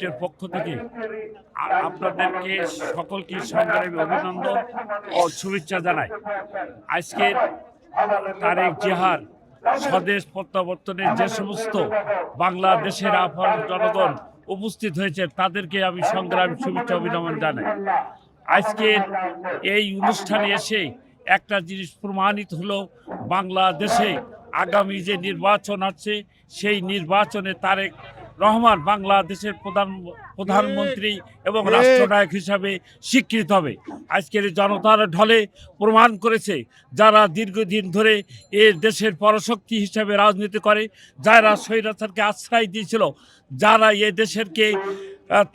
এর পক্ষ থেকে আপনাদেরকে সকলকে সংগ্রামী অভিনন্দন ও শুভেচ্ছা জানাই। আজকে তারেক জিয়ার স্বদেশ প্রত্যাবর্তনের যে সমস্ত বাংলাদেশের আফগান জনগণ উপস্থিত হয়েছে তাদেরকে আমি সংগ্রামী শুভেচ্ছা অভিনন্দন জানাই। আজকের এই অনুষ্ঠানে এসে একটা জিনিস প্রমাণিত হলো, বাংলাদেশে আগামী যে নির্বাচন আছে সেই নির্বাচনে তারেক রহমান বাংলাদেশের প্রধানমন্ত্রী এবং রাষ্ট্রনায়ক হিসাবে স্বীকৃত হবে। আজকের জনতার ঢলে প্রমাণ করেছে যারা দীর্ঘদিন ধরে এ দেশের পরশক্তি হিসাবে রাজনীতি করে, যারা স্বৈরাচারকে আশ্রয় দিয়েছিল, যারা এ দেশেরকে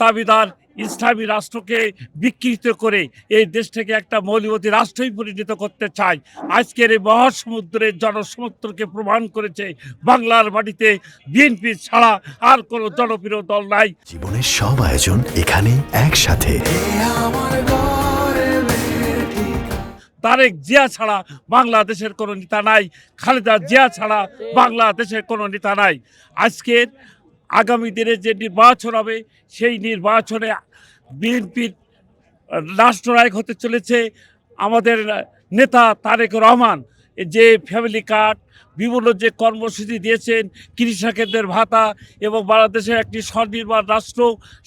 দাবিদার ইসলামী রাষ্ট্রকে বিকৃত করে এই দেশটাকে একটা মৌলবাদী রাষ্ট্রই পরিণত করতে চায়, আজকের এই মহাসমুদ্রের জনসমুদ্রকে প্রমাণ করেছে বাংলার মাটিতে বিএনপি ছাড়া আর কোনো জনপ্রিয় দল নাই। জীবনের সব আয়োজন এখানে একসাথে। তারেক জিয়া ছাড়া বাংলাদেশের কোনো নেতা নাই, খালেদা জিয়া ছাড়া বাংলাদেশের কোনো নেতা নাই। আজকের আগামী দিনে যে নির্বাচন হবে সেই নির্বাচনে বিএনপির রাষ্ট্রনায়ক হতে চলেছে আমাদের নেতা তারেক রহমান। যে ফ্যামিলি কার্ড, বিভিন্ন যে কর্মসূচি দিয়েছেন, কৃষকদের ভাতা এবং বাংলাদেশের একটি স্বনির্ভর রাষ্ট্র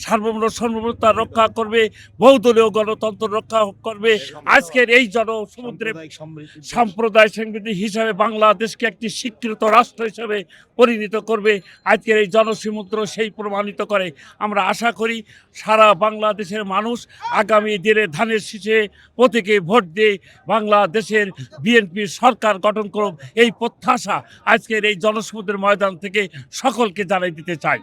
সার্বভৌমত্ব রক্ষা করবে, বহুদলীয় গণতন্ত্র রক্ষা করবে। আজকের এই জনসমুদ্রে সাম্প্রদায়িক সংবিধি হিসাবে বাংলাদেশকে একটি স্বীকৃত রাষ্ট্র হিসাবে পরিণত করবে। আজকের এই জনসমুদ্র সেই প্রমাণিত করে। আমরা আশা করি সারা বাংলাদেশের মানুষ আগামী দিনে ধানের শীষে প্রতীকে ভোট দিয়ে বাংলাদেশের বিএনপির সরকার গঠন করুক, এই প্রত্যাশা আজকের এই জনসমুদ্রের ময়দান থেকে সকলকে জানাই দিতে চাই।